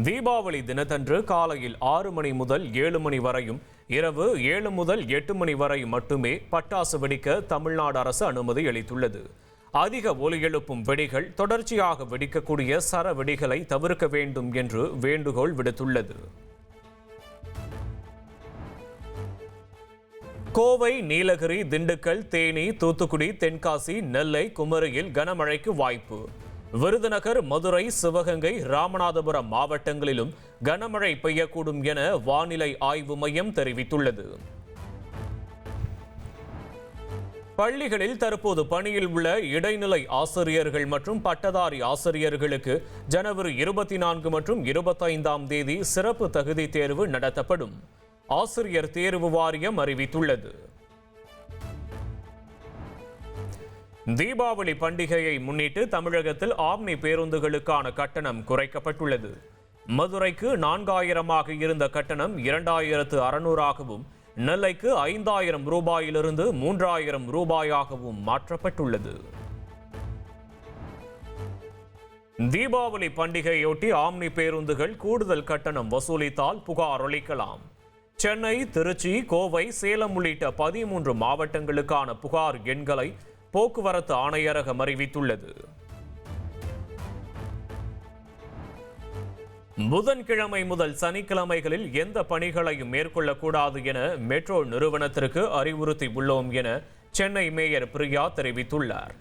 தீபாவளி தினத்தன்று காலையில் 6 மணி முதல் 7 மணி வரையும் இரவு 7 முதல் 8 மணி வரை மட்டுமே பட்டாசு வெடிக்க தமிழ்நாடு அரசு அனுமதி அளித்துள்ளது. அதிக ஒலி எழுப்பும் வெடிகள் தொடர்ச்சியாக வெடிக்கக்கூடிய சர வெடிகளை தவிர்க்க வேண்டும் என்று வேண்டுகோள் விடுத்துள்ளது. கோவை, நீலகிரி, திண்டுக்கல், தேனி, தூத்துக்குடி, தென்காசி, நெல்லை, குமரியில் கனமழைக்கு வாய்ப்பு. விருதுநகர், மதுரை, சிவகங்கை, ராமநாதபுரம் மாவட்டங்களிலும் கனமழை பெய்யக்கூடும் என வானிலை ஆய்வு மையம் தெரிவித்துள்ளது. பள்ளிகளில் தற்போது பணியில் உள்ள இடைநிலை ஆசிரியர்கள் மற்றும் பட்டதாரி ஆசிரியர்களுக்கு ஜனவரி 24 மற்றும் 25ஆம் தேதி சிறப்பு தகுதி தேர்வு நடத்தப்படும். ஆசிரியர் தேர்வு வாரியம் அறிவித்துள்ளது. தீபாவளி பண்டிகையை முன்னிட்டு தமிழகத்தில் ஆம்னி பேருந்துகளுக்கான கட்டணம் குறைக்கப்பட்டுள்ளது. மதுரைக்கு 4000 இருந்த கட்டணம் 2600ஆகவும், நெல்லைக்கு 5000 ரூபாயிலிருந்து 3000 ரூபாயாகவும் மாற்றப்பட்டுள்ளது. தீபாவளி பண்டிகையொட்டி ஆம்னி பேருந்துகள் கூடுதல் கட்டணம் வசூலித்தால் புகார் அளிக்கலாம். சென்னை, திருச்சி, கோவை, சேலம் உள்ளிட்ட 13 மாவட்டங்களுக்கான புகார் எண்களை போக்குவரத்து ஆணையரகம் அறிவித்துள்ளது. புதன்கிழமை முதல் சனிக்கிழமைகளில் எந்த பணிகளையும் மேற்கொள்ளக்கூடாது என மெட்ரோ நிறுவனத்திற்கு அறிவுறுத்தி உள்ளோம் என சென்னை மேயர் பிரியா தெரிவித்துள்ளார்.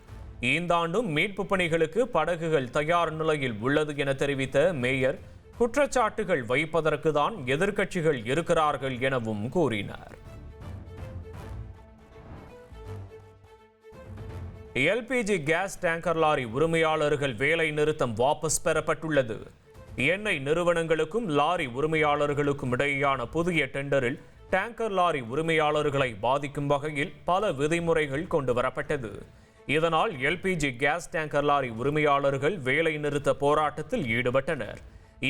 இந்த ஆண்டும் மீட்பு பணிகளுக்கு படகுகள் தயார் நிலையில் உள்ளது என தெரிவித்த மேயர், குற்றச்சாட்டுகள் வைப்பதற்கு தான் எதிர்க்கட்சிகள் இருக்கிறார்கள் எனவும் கூறினார். எல்பிஜி கேஸ் டேங்கர் லாரி உரிமையாளர்கள் வேலை நிறுத்தம் வாபஸ் பெறப்பட்டுள்ளது. எண்ணெய் நிறுவனங்களுக்கும் லாரி உரிமையாளர்களுக்கும் இடையேயான புதிய டெண்டரில் டேங்கர் லாரி உரிமையாளர்களை பாதிக்கும் வகையில் பல விதிமுறைகள் கொண்டு வரப்பட்டது. இதனால் எல்பிஜி கேஸ் டேங்கர் லாரி உரிமையாளர்கள் வேலை நிறுத்த போராட்டத்தில் ஈடுபட்டனர்.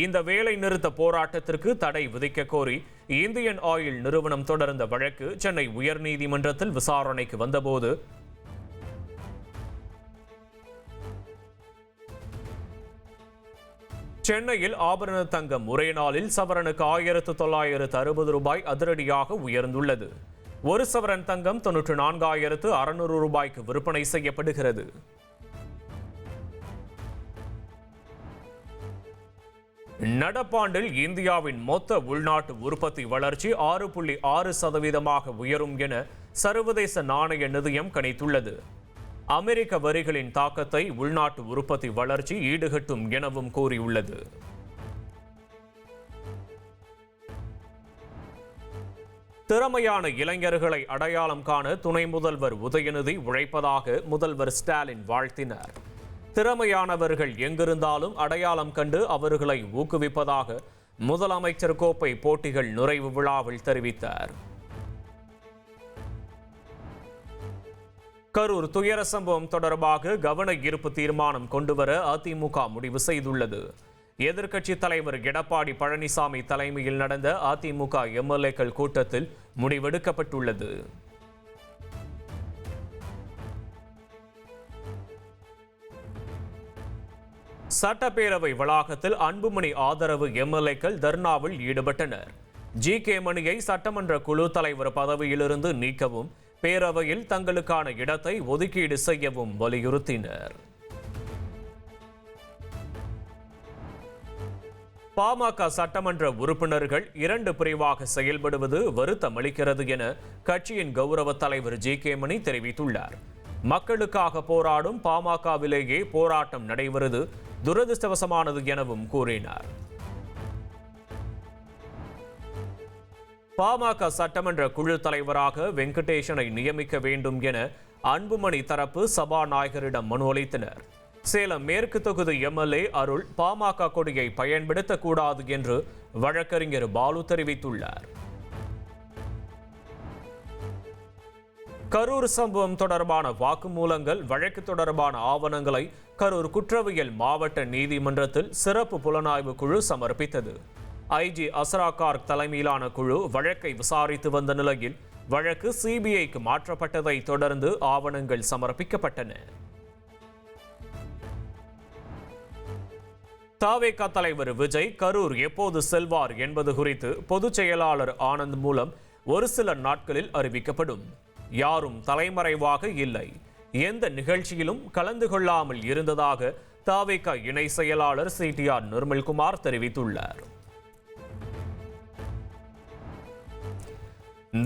இந்த வேலை நிறுத்த போராட்டத்திற்கு தடை விதிக்க கோரி இந்தியன் ஆயில் நிறுவனம் தொடர்ந்த வழக்கு சென்னை உயர்நீதிமன்றத்தில் விசாரணைக்கு வந்தபோது சென்னையில் ஆபரண தங்கம் ஒரே நாளில் சவரனுக்கு 1960 ரூபாய் அதிரடியாக உயர்ந்துள்ளது. ஒரு சவரன் தங்கம் 94,600 ரூபாய்க்கு விற்பனை செய்யப்படுகிறது. நடப்பாண்டில் இந்தியாவின் மொத்த உள்நாட்டு உற்பத்தி வளர்ச்சி 6.6% உயரும் என சர்வதேச நாணய நிதியம் கணித்துள்ளது. அமெரிக்க வரிகளின் தாக்கத்தை உள்நாட்டு உற்பத்தி வளர்ச்சி ஈடுகட்டும் எனவும் கூறியுள்ளது. திறமையான இளைஞர்களை அடையாளம் காண துணை முதல்வர் உதயநிதி உழைப்பதாக முதல்வர் ஸ்டாலின் வாழ்த்தினார். திறமையானவர்கள் எங்கிருந்தாலும் அடையாளம் கண்டு அவர்களை ஊக்குவிப்பதாக முதலமைச்சர் கோப்பை போட்டிகள் நிறைவு விழாவில் தெரிவித்தார். கரூர் துயர சம்பவம் தொடர்பாக கவன ஈர்ப்பு தீர்மானம் கொண்டுவர அதிமுக முடிவு செய்துள்ளது. எதிர்க்கட்சி தலைவர் எடப்பாடி பழனிசாமி தலைமையில் நடந்த அதிமுக எம்எல்ஏக்கள் கூட்டத்தில் முடிவெடுக்கப்பட்டுள்ளது. சட்டப்பேரவை வளாகத்தில் அன்புமணி ஆதரவு எம்எல்ஏக்கள் தர்ணாவில் ஈடுபட்டனர். ஜி.கே. மணியை சட்டமன்ற குழு தலைவர் பதவியிலிருந்து நீக்கவும், பேரவையில் தங்களுக்கான இடத்தை ஒதுக்கீடு செய்யவும் வலியுறுத்தினர். பாமக சட்டமன்ற உறுப்பினர்கள் 2 பிரிவாக செயல்படுவது வருத்தமளிக்கிறது என கட்சியின் கௌரவ தலைவர் ஜி.கே. மணி தெரிவித்துள்ளார். மக்களுக்காக போராடும் பாமகவிலேயே போராட்டம் நடைபெறுவது துரதிருஷ்டவசமானது எனவும் கூறினார். பாமக சட்டமன்ற குழு தலைவராக வெங்கடேசனை நியமிக்க வேண்டும் என அன்புமணி தரப்பு சபாநாயகரிடம் மனு அளித்தனர். சேலம் மேற்கு தொகுதி எம்எல்ஏ அருள் பாமக கொடியை பயன்படுத்தக்கூடாது என்று வழக்கறிஞர் பாலு தெரிவித்துள்ளார். கரூர் சம்பவம் தொடர்பான வாக்குமூலங்கள், வழக்கு தொடர்பான ஆவணங்களை கரூர் குற்றவியல் மாவட்ட நீதிமன்றத்தில் சிறப்பு புலனாய்வு குழு சமர்ப்பித்தது. ஐஜி அஸ்ரா கார்க் தலைமையிலான குழு வழக்கை விசாரித்து வந்த நிலையில் வழக்கு சிபிஐக்கு மாற்றப்பட்டதை தொடர்ந்து ஆவணங்கள் சமர்ப்பிக்கப்பட்டன. தவேக தலைவர் விஜய் கரூர் எப்போது செல்வார் என்பது குறித்து பொதுச் செயலாளர் ஆனந்த் மூலம் ஒரு சில நாட்களில் அறிவிக்கப்படும். யாரும் தலைமறைவாக இல்லை, எந்த நிகழ்ச்சியிலும் கலந்து கொள்ளாமல் இருந்ததாக தவேக இணை செயலாளர் CTR நிர்மல்குமார் தெரிவித்துள்ளார்.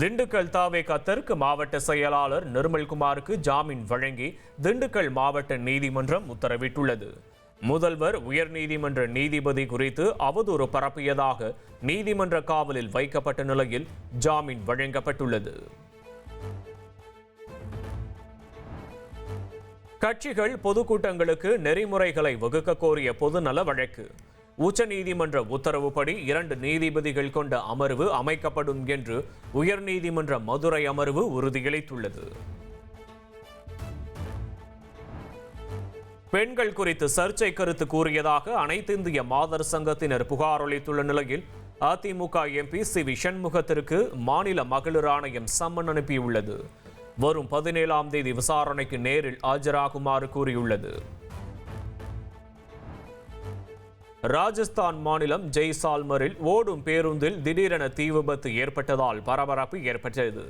திண்டுக்கல் தவேக தெற்கு மாவட்ட செயலாளர் நிர்மல்குமாருக்கு ஜாமீன் வழங்கி திண்டுக்கல் மாவட்ட நீதிமன்றம் உத்தரவிட்டுள்ளது. முதல்வர் உயர்நீதிமன்ற நீதிபதி குறித்து அவதூறு பரப்பியதாக நீதிமன்ற காவலில் வைக்கப்பட்ட நிலையில் ஜாமீன் வழங்கப்பட்டுள்ளது. கட்சிகள் பொதுக்கூட்டங்களுக்கு நெறிமுறைகளை வகுக்க கோரிய பொதுநல வழக்கு. உச்சநீதிமன்ற உத்தரவுப்படி 2 நீதிபதிகள் கொண்ட அமர்வு அமைக்கப்படும் என்று உயர்நீதிமன்ற மதுரை அமர்வு உறுதியளித்துள்ளது. பெண்கள் குறித்து சர்ச்சை கருத்து கூறியதாக அனைத்திந்திய மாதர் சங்கத்தினர் புகார் அளித்துள்ள நிலையில் அதிமுக MP CV சண்முகத்திற்கு மாநில மகளிர் ஆணையம் சம்மன் அனுப்பியுள்ளது. வரும் 17ஆம் தேதி விசாரணைக்கு நேரில் ஆஜராகுமாறு கூறியுள்ளது. ராஜஸ்தான் மாநிலம் ஜெய்சால்மரில் ஓடும் பேருந்தில் திடீரென தீ விபத்து ஏற்பட்டதால் பரபரப்பு ஏற்பட்டது.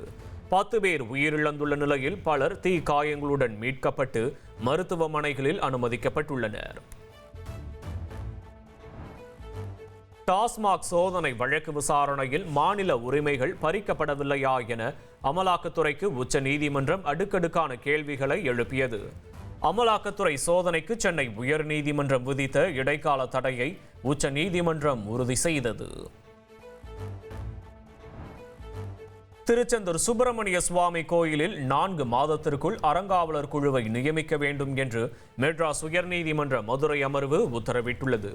10 பேர் உயிரிழந்துள்ள நிலையில் பலர் தீ காயங்களுடன் மீட்கப்பட்டு மருத்துவமனைகளில் அனுமதிக்கப்பட்டுள்ளனர். டாஸ்மாக் சோதனை வழக்கு விசாரணையில் மாநில உரிமைகள் பறிக்கப்படவில்லையா என அமலாக்கத்துறைக்கு உச்சநீதிமன்றம் அடுக்கடுக்கான கேள்விகளை எழுப்பியது. அமலாக்கத்துறை சோதனைக்கு சென்னை உயர்நீதிமன்றம் விதித்த இடைக்கால தடையை உச்சநீதிமன்றம் உறுதி செய்தது. திருச்செந்தூர் சுப்பிரமணிய சுவாமி கோயிலில் 4 மாதத்திற்குள் அறங்காவலர் குழுவை நியமிக்க வேண்டும் என்று மெட்ராஸ் உயர்நீதிமன்ற மதுரை அமர்வு உத்தரவிட்டுள்ளது.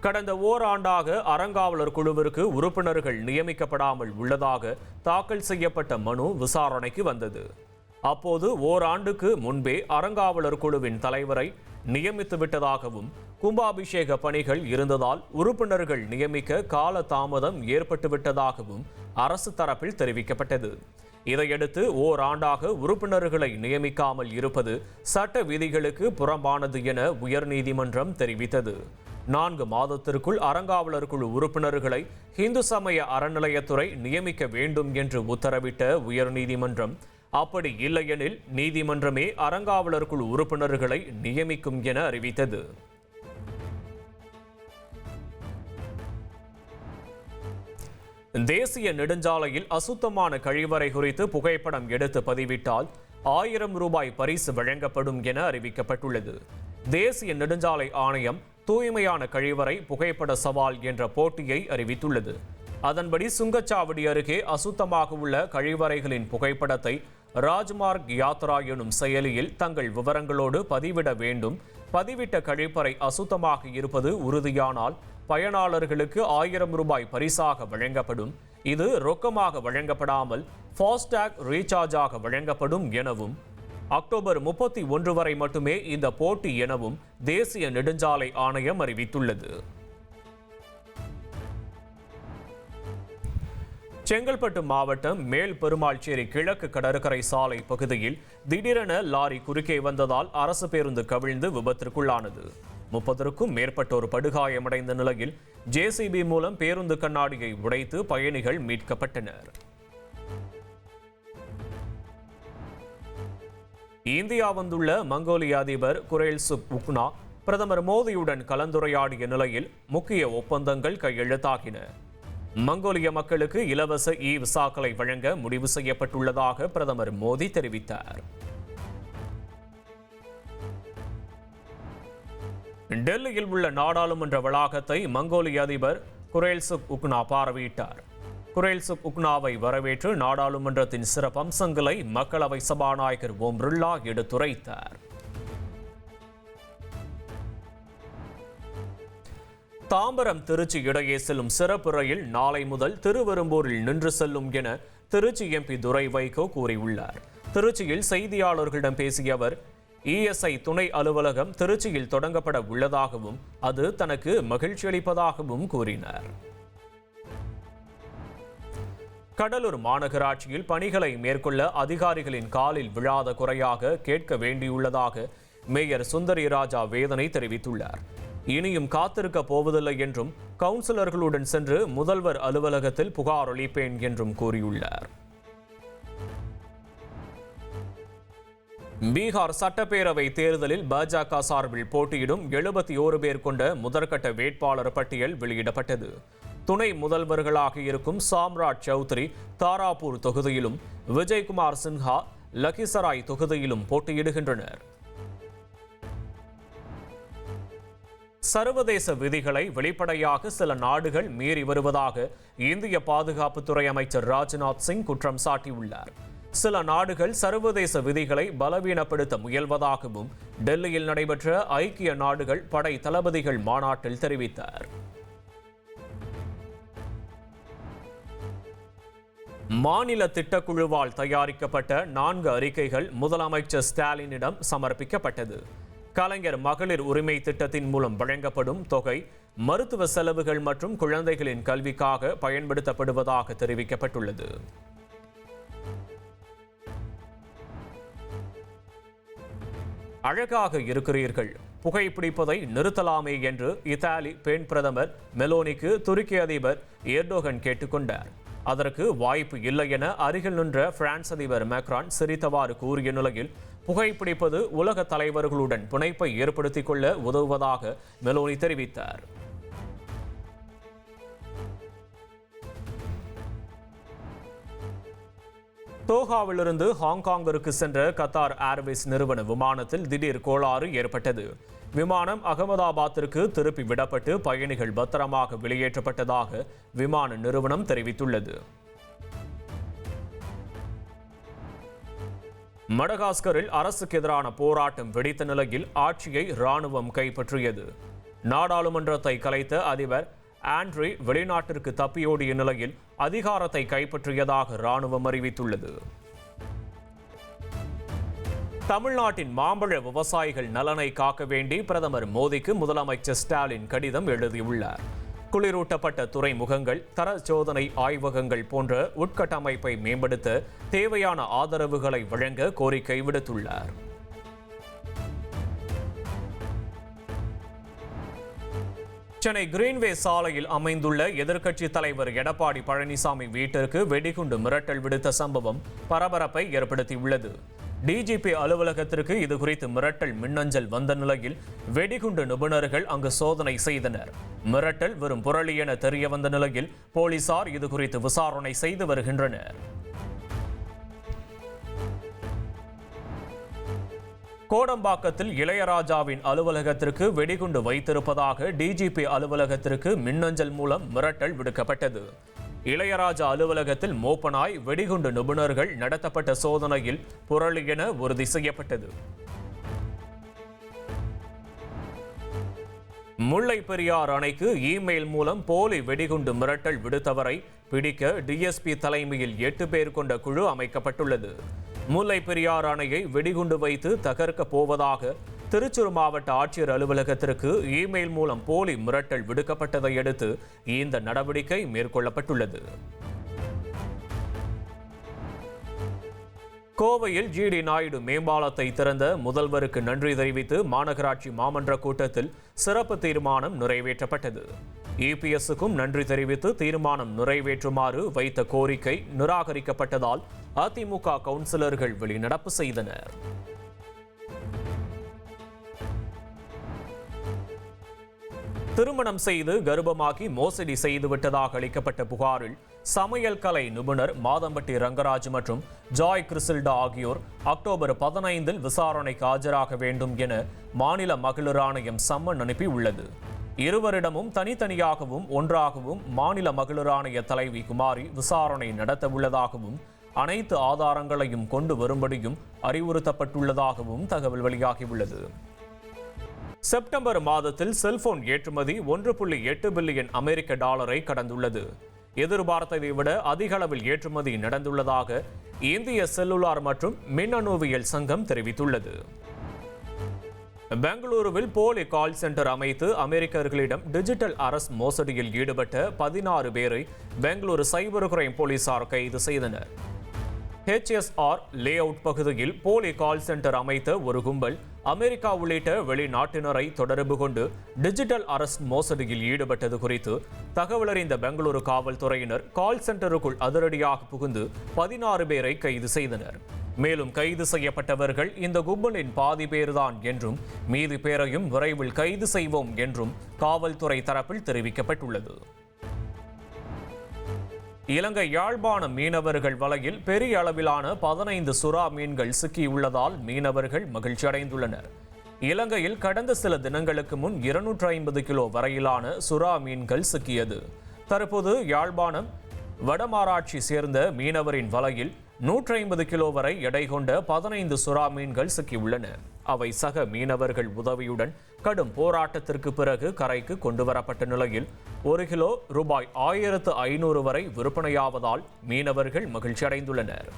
கடந்த ஓராண்டாக அறங்காவலர் குழுவிற்கு உறுப்பினர்கள் நியமிக்கப்படாமல் உள்ளதாக தாக்கல் செய்யப்பட்ட மனு விசாரணைக்கு வந்தது. அப்போது ஓராண்டுக்கு முன்பே அறங்காவலர் குழுவின் தலைவரை நியமித்து விட்டதாகவும் கும்பாபிஷேக பணிகள் இருந்ததால் உறுப்பினர்கள் நியமிக்க கால தாமதம் ஏற்பட்டுவிட்டதாகவும் அரசு தரப்பில் தெரிவிக்கப்பட்டது. இதையடுத்து ஓராண்டாக உறுப்பினர்களை நியமிக்காமல் இருப்பது சட்ட விதிகளுக்கு புறம்பானது என உயர்நீதிமன்றம் தெரிவித்தது. 4 மாதத்திற்குள் அறங்காவலர் குழு உறுப்பினர்களை இந்து சமய அறநிலையத்துறை நியமிக்க வேண்டும் என்று உத்தரவிட்ட உயர்நீதிமன்றம் அப்படி இல்லையெனில் நீதிமன்றமே அறங்காவலர் குழு உறுப்பினர்களை நியமிக்கும் என அறிவித்தது. தேசிய நெடுஞ்சாலையில் அசுத்தமான கழிவறை குறித்து புகைப்படம் எடுத்து பதிவிட்டால் 1000 ரூபாய் பரிசு வழங்கப்படும் என அறிவிக்கப்பட்டுள்ளது. தேசிய நெடுஞ்சாலை ஆணையம் தூய்மையான கழிவறை புகைப்பட சவால் என்ற போட்டியை அறிவித்துள்ளது. அதன்படி சுங்கச்சாவடி அருகே அசுத்தமாக உள்ள கழிவறைகளின் புகைப்படத்தை ராஜ்மார்க் யாத்ரா எனும் செயலியில் தங்கள் விவரங்களோடு பதிவிட வேண்டும். பதிவிட்ட கழிப்பறை அசுத்தமாக இருப்பது உறுதியானால் பயனாளர்களுக்கு 1000 ரூபாய் பரிசாக வழங்கப்படும். இது ரொக்கமாக வழங்கப்படாமல் ஃபாஸ்டாக் ரீசார்ஜாக வழங்கப்படும் எனவும் அக்டோபர் 31 வரை மட்டுமே இந்த போட்டி எனவும் தேசிய நெடுஞ்சாலை ஆணையம் அறிவித்துள்ளது. செங்கல்பட்டு மாவட்டம் மேல் பெருமாள்சேரி கிழக்கு கடற்கரை சாலை பகுதியில் திடீரென லாரி குறுக்கே வந்ததால் அரசு பேருந்து கவிழ்ந்து விபத்திற்குள்ளானது. 30க்கும் மேற்பட்டோர் படுகாயமடைந்த நிலையில் JCB மூலம் பேருந்து கண்ணாடியை உடைத்து பயணிகள் மீட்கப்பட்டனர். இந்தியா வந்துள்ள மங்கோலிய அதிபர் குரேல்சுக் உக்னா பிரதமர் மோடியுடன் கலந்துரையாடிய நிலையில் முக்கிய ஒப்பந்தங்கள் கையெழுத்தாகின. மங்கோலிய மக்களுக்கு இலவச விசாக்களை வழங்க முடிவு செய்யப்பட்டுள்ளதாக பிரதமர் மோடி தெரிவித்தார். டெல்லியில் உள்ள நாடாளுமன்ற வளாகத்தை மங்கோலிய அதிபர் குரேல்சுக் உக்னா பார்வையிட்டார். குரேல்சுக் உக்னாவை வரவேற்று நாடாளுமன்றத்தின் சிறப்பம்சங்களை மக்களவை சபாநாயகர் ஓம் பிர்லா எடுத்துரைத்தார். தாம்பரம் திருச்சி இடையே செல்லும் சிறப்பு ரயில் நாளை முதல் திருவெரும்பூரில் நின்று செல்லும் என திருச்சி MP துரை வைகோ கூறியுள்ளார். திருச்சியில் செய்தியாளர்களிடம் பேசிய அவர், ESI துணை அலுவலகம் திருச்சியில் தொடங்கப்பட உள்ளதாகவும் அது தனக்கு மகிழ்ச்சி அளிப்பதாகவும் கூறினார். கடலூர் மாநகராட்சியில் பணிகளை மேற்கொள்ள அதிகாரிகளின் காலில் விழாத குறையாக கேட்க வேண்டியுள்ளதாக மேயர் சுந்தரி ராஜா வேதனை தெரிவித்துள்ளார். இனியும் காத்திருக்க போவதில்லை என்றும் கவுன்சிலர்களுடன் சென்று முதல்வர் அலுவலகத்தில் புகார் அளிப்பேன் என்றும் கூறியுள்ளார். பீகார் சட்டப்பேரவை தேர்தலில் பாஜக சார்பில் போட்டியிடும் 71 பேர் கொண்ட முதற்கட்ட வேட்பாளர் பட்டியல் வெளியிடப்பட்டது. துணை முதல்வர்களாக இருக்கும் சாம்ராட் சௌத்ரி தாராபூர் தொகுதியிலும், விஜய்குமார் சின்ஹா லக்கிசராய் தொகுதியிலும் போட்டியிடுகின்றனர். சர்வதேச விதிகளை வெளிப்படையாக சில நாடுகள் மீறி வருவதாக இந்திய பாதுகாப்புத்துறை அமைச்சர் ராஜ்நாத் சிங் குற்றம் சாட்டியுள்ளார். சில நாடுகள் சர்வதேச விதிகளை பலவீனப்படுத்த முயல்வதாகவும் டெல்லியில் நடைபெற்ற ஐக்கிய நாடுகள் படை தளபதிகள் மாநாட்டில் தெரிவித்தார். மாநில திட்டக்குழுவால் தயாரிக்கப்பட்ட 4 அறிக்கைகள் முதலமைச்சர் ஸ்டாலினிடம் சமர்ப்பிக்கப்பட்டது. கலைஞர் மகளிர் உரிமை திட்டத்தின் மூலம் வழங்கப்படும் தொகை மருத்துவ செலவுகள் மற்றும் குழந்தைகளின் கல்விக்காக பயன்படுத்தப்படுவதாக தெரிவிக்கப்பட்டுள்ளது. அழகாக இருக்கிறீர்கள், புகைப்பிடிப்பதை நிறுத்தலாமே என்று இத்தாலி பெண் பிரதமர் மெலோனிக்கு துருக்கி அதிபர் எர்டோகன் கேட்டுக்கொண்டார். அதற்கு வாய்ப்பு இல்லை என அருகில் நின்ற பிரான்ஸ் அதிபர் மேக்ரான் சிரித்தவாறு கூறிய நிலையில், புகைப்பிடிப்பது உலக தலைவர்களுடன் பிணைப்பை ஏற்படுத்திக் கொள்ள உதவுவதாக மெலோனி தெரிவித்தார். தோஹாவிலிருந்து ஹாங்காங்கிற்கு சென்ற கத்தார் ஏர்வேஸ் நிறுவன விமானத்தில் திடீர் கோளாறு ஏற்பட்டது. விமானம் அகமதாபாத்திற்கு திருப்பி விடப்பட்டு பயணிகள் பத்திரமாக வெளியேற்றப்பட்டதாக விமான நிறுவனம் தெரிவித்துள்ளது. மடகாஸ்கரில் அரசுக்கு எதிரான போராட்டம் வெடித்த நிலையில் ஆட்சியை ராணுவம் கைப்பற்றியது. நாடாளுமன்றத்தை கலைத்த அதிபர் ஆண்ட்ரி வெளிநாட்டிற்கு தப்பியோடிய நிலையில் அதிகாரத்தை கைப்பற்றியதாக ராணுவம் அறிவித்துள்ளது. தமிழ்நாட்டின் மாம்பழ விவசாயிகள் நலனை காக்க வேண்டி பிரதமர் மோடிக்கு முதலமைச்சர் ஸ்டாலின் கடிதம் எழுதியுள்ளார். குளிரூட்டப்பட்ட துறைமுகங்கள், தர சோதனை ஆய்வகங்கள் போன்ற உட்கட்டமைப்பை மேம்படுத்த தேவையான ஆதரவுகளை வழங்க கோரிக்கை விடுத்துள்ளார். சென்னை கிரீன்வே சாலையில் அமைந்துள்ள எதிர்க்கட்சித் தலைவர் எடப்பாடி பழனிசாமி வீட்டிற்கு வெடிகுண்டு மிரட்டல் விடுத்த சம்பவம் பரபரப்பை ஏற்படுத்தியுள்ளது. டிஜிபி அலுவலகத்திற்கு இதுகுறித்து மிரட்டல் மின்னஞ்சல் வந்த நிலையில் வெடிகுண்டு நிபுணர்கள் அங்கு சோதனை செய்தனர். மிரட்டல் வெறும் புரளி என தெரிய வந்த நிலையில் போலீசார் இதுகுறித்து விசாரணை செய்து வருகின்றனர். கோடம்பாக்கத்தில் இளையராஜாவின் அலுவலகத்திற்கு வெடிகுண்டு வைத்திருப்பதாக டிஜிபி அலுவலகத்திற்கு மின்னஞ்சல் மூலம் மிரட்டல் விடுக்கப்பட்டது. இளையராஜா அலுவலகத்தில் மோப்பனாய் வெடிகுண்டு நிபுணர்கள் நடத்தப்பட்ட சோதனையில் புரளி என உறுதி செய்யப்பட்டது. முல்லை பெரியாறு அணைக்கு இமெயில் மூலம் போலி வெடிகுண்டு மிரட்டல் விடுத்தவரை பிடிக்க டிஎஸ்பி தலைமையில் 8 பேர் கொண்ட குழு அமைக்கப்பட்டுள்ளது. முல்லை பெரியாறு அணையை வெடிகுண்டு வைத்து தகர்க்க போவதாக திருச்சூர் மாவட்ட ஆட்சியர் அலுவலகத்திற்கு இமெயில் மூலம் போலி மிரட்டல் விடுக்கப்பட்டதை அடுத்து இந்த நடவடிக்கை மேற்கொள்ளப்பட்டுள்ளது. கோவையில் ஜிடி நாயுடு மேம்பாலத்தை திறந்த முதல்வருக்கு நன்றி தெரிவித்து மாநகராட்சி மாமன்ற கூட்டத்தில் சிறப்பு தீர்மானம் நிறைவேற்றப்பட்டது. இபிஎஸ்க்கும் நன்றி தெரிவித்து தீர்மானம் நிறைவேற்றுமாறு வைத்த கோரிக்கை நிராகரிக்கப்பட்டதால் அதிமுக கவுன்சிலர்கள் வெளிநடப்பு செய்தனர். திருமணம் செய்து கர்ப்பமாக்கி மோசடி செய்துவிட்டதாக அளிக்கப்பட்ட புகாரில் சமையல் கலை நிபுணர் மாதம்பட்டி ரங்கராஜ் மற்றும் ஜாய் கிறிசில்டா ஆகியோர் அக்டோபர் 15 விசாரணைக்கு ஆஜராக வேண்டும் என மாநில மகளிர் ஆணையம் சம்மன் அனுப்பியுள்ளது. இருவரிடமும் தனித்தனியாகவும் ஒன்றாகவும் மாநில மகளிர் ஆணைய தலைவி குமாரி விசாரணை நடத்த உள்ளதாகவும் அனைத்து ஆதாரங்களையும் கொண்டு வரும்படியும் அறிவுறுத்தப்பட்டுள்ளதாகவும் தகவல் வெளியாகியுள்ளது. செப்டம்பர் மாதத்தில் செல்போன் ஏற்றுமதி 1.8 பில்லியன் அமெரிக்க டாலரை கடந்துள்ளது. எதிர்பார்த்ததை விட அதிக அளவில் ஏற்றுமதி நடந்துள்ளதாக இந்திய செல்லுலார் மற்றும் மின்னணுவியல் சங்கம் தெரிவித்துள்ளது. பெங்களூருவில் போலி கால் சென்டர் அமைத்து அமெரிக்கர்களிடம் டிஜிட்டல் அரசு மோசடியில் ஈடுபட்ட 16 பேரை பெங்களூரு சைபர் கிரைம் போலீசார் கைது செய்தனர். HSR லே அவுட் பகுதியில் போலி கால் சென்டர் அமைத்த ஒரு கும்பல் அமெரிக்கா உள்ளிட்ட வெளிநாட்டினரை தொடர்பு கொண்டு டிஜிட்டல் அரெஸ்ட் மோசடியில் ஈடுபட்டது குறித்து தகவலறிந்த பெங்களூரு காவல்துறையினர் கால் சென்டருக்குள் அதிரடியாக புகுந்து 16 பேரை கைது செய்தனர். மேலும் கைது செய்யப்பட்டவர்கள் இந்த கும்பலின் பாதி பேர்தான் என்றும் மீதி பேரையும் விரைவில் கைது செய்வோம் என்றும் காவல்துறை தரப்பில் தெரிவிக்கப்பட்டுள்ளது. இலங்கை யாழ்ப்பாணம் மீனவர்கள் வலையில் பெரிய அளவிலான 15 சுறா மீன்கள் சிக்கியுள்ளதால் மீனவர்கள் மகிழ்ச்சி அடைந்துள்ளனர். இலங்கையில் கடந்த சில தினங்களுக்கு முன் 250 கிலோ வரையிலான சுறா மீன்கள் சிக்கியது. தற்போது யாழ்ப்பாணம் வடமாராட்சி சேர்ந்த மீனவரின் வலையில் 150 கிலோ வரை எடை கொண்ட 15 சுறா மீன்கள் சிக்கியுள்ளன. அவை சக மீனவர்கள் உதவியுடன் கடும் போராட்டத்திற்கு பிறகு கரைக்கு கொண்டுவரப்பட்ட நிலையில் 1 கிலோ ரூபாய் 1500 வரை விற்பனையாவதால் மீனவர்கள் மகிழ்ச்சி அடைந்துள்ளனர்.